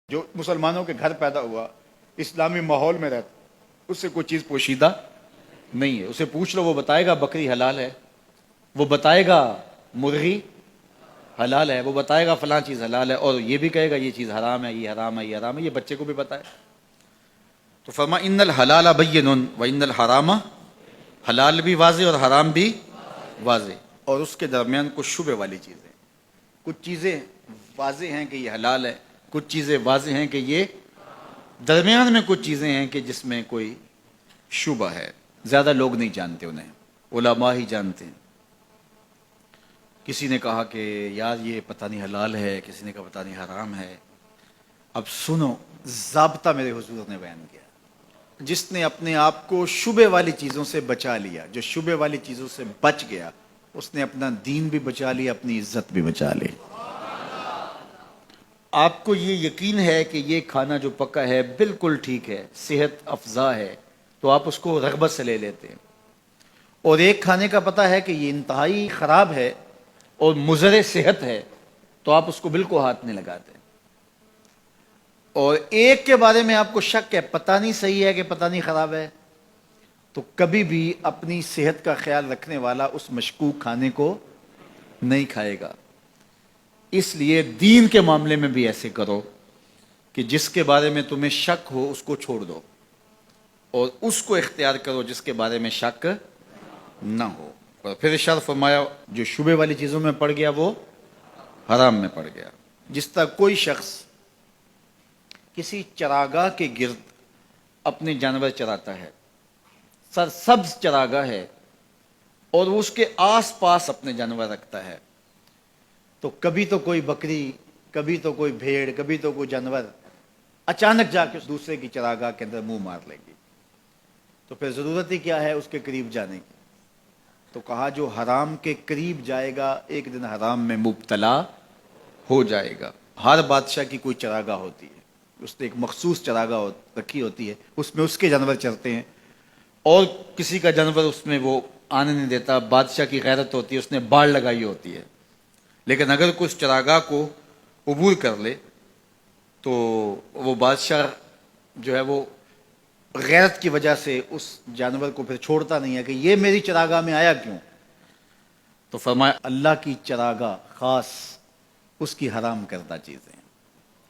جو مسلمانوں کے گھر پیدا ہوا، اسلامی ماحول میں رہتا، اس سے کوئی چیز پوشیدہ نہیں ہے۔ اسے پوچھ لو، وہ بتائے گا بکری حلال ہے، وہ بتائے گا مرغی حلال ہے، وہ بتائے گا فلاں چیز حلال ہے، اور یہ بھی کہے گا یہ چیز حرام ہے، یہ حرام ہے، یہ حرام ہے، یہ بچے کو بھی پتہ ہے۔ تو فرما ان الحلال بین و ان الحرام، حلال بھی واضح اور حرام بھی واضح، اور اس کے درمیان کچھ شبہ والی چیزیں، کچھ چیزیں واضح ہیں کہ یہ حلال ہے، کچھ چیزیں واضح ہیں کہ یہ، درمیان میں کچھ چیزیں ہیں کہ جس میں کوئی شبہ ہے، زیادہ لوگ نہیں جانتے، انہیں علماء ہی جانتے ہیں۔ کسی نے کہا کہ یار یہ پتہ نہیں حلال ہے، کسی نے کہا پتہ نہیں حرام ہے۔ اب سنو، ضابطہ میرے حضور نے بیان کیا، جس نے اپنے آپ کو شبہ والی چیزوں سے بچا لیا، جو شبہ والی چیزوں سے بچ گیا، اس نے اپنا دین بھی بچا لیا، اپنی عزت بھی بچا لی۔ آپ کو یہ یقین ہے کہ یہ کھانا جو پکا ہے بالکل ٹھیک ہے، صحت افزا ہے، تو آپ اس کو رغبت سے لے لیتے ہیں، اور ایک کھانے کا پتہ ہے کہ یہ انتہائی خراب ہے اور مضر صحت ہے، تو آپ اس کو بالکل ہاتھ نہیں لگاتے۔ اور ایک کے بارے میں آپ کو شک ہے، پتہ نہیں صحیح ہے کہ پتہ نہیں خراب ہے، تو کبھی بھی اپنی صحت کا خیال رکھنے والا اس مشکوک کھانے کو نہیں کھائے گا۔ اس لیے دین کے معاملے میں بھی ایسے کرو کہ جس کے بارے میں تمہیں شک ہو اس کو چھوڑ دو، اور اس کو اختیار کرو جس کے بارے میں شک نہ ہو۔ اور پھر ارشاد فرمایا جو شبہ والی چیزوں میں پڑ گیا وہ حرام میں پڑ گیا۔ جس طرح کوئی شخص کسی چراگاہ کے گرد اپنے جانور چراتا ہے، سرسبز چراگاہ ہے، اور وہ اس کے آس پاس اپنے جانور رکھتا ہے، تو کبھی تو کوئی بکری، کبھی تو کوئی بھیڑ، کبھی تو کوئی جانور اچانک جا کے دوسرے کی چراگاہ کے اندر منہ مار لے گی، تو پھر ضرورت ہی کیا ہے اس کے قریب جانے کی؟ تو کہا جو حرام کے قریب جائے گا ایک دن حرام میں مبتلا ہو جائے گا۔ ہر بادشاہ کی کوئی چراگاہ ہوتی ہے، اس نے ایک مخصوص چراگاہ رکھی ہوتی ہے، اس میں اس کے جانور چرتے ہیں، اور کسی کا جانور اس میں وہ آنے نہیں دیتا۔ بادشاہ کی غیرت ہوتی ہے، اس نے باڑ لگائی ہوتی ہے، لیکن اگر کوئی اس چراگاہ کو عبور کر لے تو وہ بادشاہ جو ہے وہ غیرت کی وجہ سے اس جانور کو پھر چھوڑتا نہیں ہے کہ یہ میری چراگاہ میں آیا کیوں۔ تو فرمایا اللہ کی چراگاہ خاص اس کی حرام کردہ چیزیں،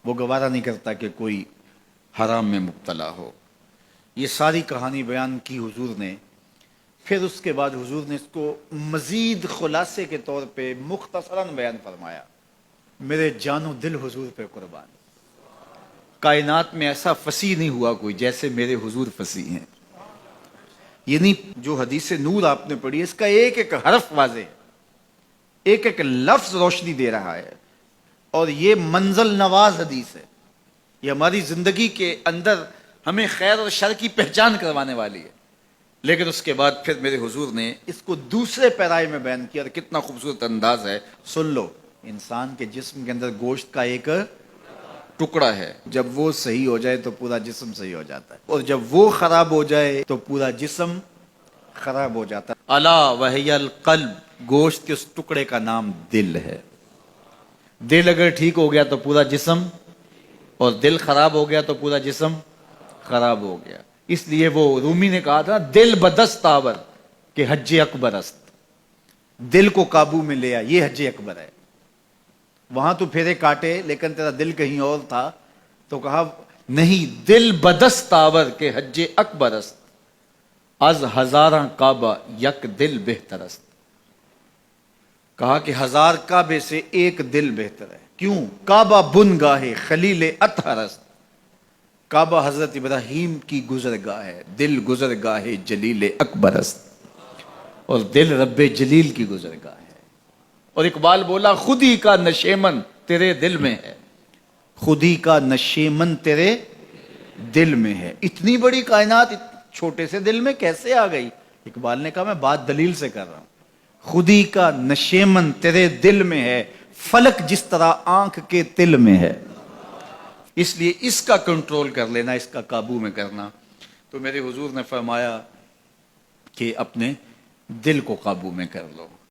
وہ گوارا نہیں کرتا کہ کوئی حرام میں مبتلا ہو۔ یہ ساری کہانی بیان کی حضور نے، پھر اس کے بعد حضور نے اس کو مزید خلاصے کے طور پہ مختصراً بیان فرمایا۔ میرے جان و دل حضور پہ قربان، کائنات میں ایسا فصیح نہیں ہوا کوئی جیسے میرے حضور فصیح ہیں۔ یعنی جو حدیث نور آپ نے پڑھی، اس کا ایک ایک حرف واضح ہے، ایک ایک لفظ روشنی دے رہا ہے، اور یہ منزل نواز حدیث ہے، یہ ہماری زندگی کے اندر ہمیں خیر اور شر کی پہچان کروانے والی ہے۔ لیکن اس کے بعد پھر میرے حضور نے اس کو دوسرے پیرائے میں بیان کیا، اور کتنا خوبصورت انداز ہے، سن لو۔ انسان کے جسم کے اندر گوشت کا ایک ٹکڑا ہے، جب وہ صحیح ہو جائے تو پورا جسم صحیح ہو جاتا ہے، اور جب وہ خراب ہو جائے تو پورا جسم خراب ہو جاتا ہے۔ الا وہی القلب، گوشت کے اس ٹکڑے کا نام دل ہے۔ دل اگر ٹھیک ہو گیا تو پورا جسم، اور دل خراب ہو گیا تو پورا جسم خراب ہو گیا۔ اس لیے وہ رومی نے کہا تھا دل بدست آور کہ حج اکبر است، دل کو قابو میں لیا، یہ حج اکبر ہے۔ وہاں تو پھیرے کاٹے لیکن تیرا دل کہیں اور تھا، تو کہا نہیں، دل بدست آور کہ حج اکبر است، از ہزاراں کعبہ یک دل بہتر است۔ کہا کہ 1000 کعبے سے ایک دل بہتر ہے۔ کیوں؟ کعبہ بن گاہ خلیل اطہر است، کعبہ حضرت ابراہیم کی گزرگاہ ہے، دل گزرگاہ جلیل اکبر است، اور دل رب جلیل کی گزرگاہ ہے۔ اور اقبال بولا خود ہی کا نشیمن تیرے دل میں ہے، خود ہی کا نشیمن تیرے دل میں ہے۔ اتنی بڑی کائنات چھوٹے سے دل میں کیسے آ گئی؟ اقبال نے کہا میں بات دلیل سے کر رہا ہوں۔ خود ہی کا نشیمن تیرے دل میں ہے، فلک جس طرح آنکھ کے تل میں ہے۔ اس لیے اس کا کنٹرول کر لینا، اس کا قابو میں کرنا۔ تو میرے حضور نے فرمایا کہ اپنے دل کو قابو میں کر لو۔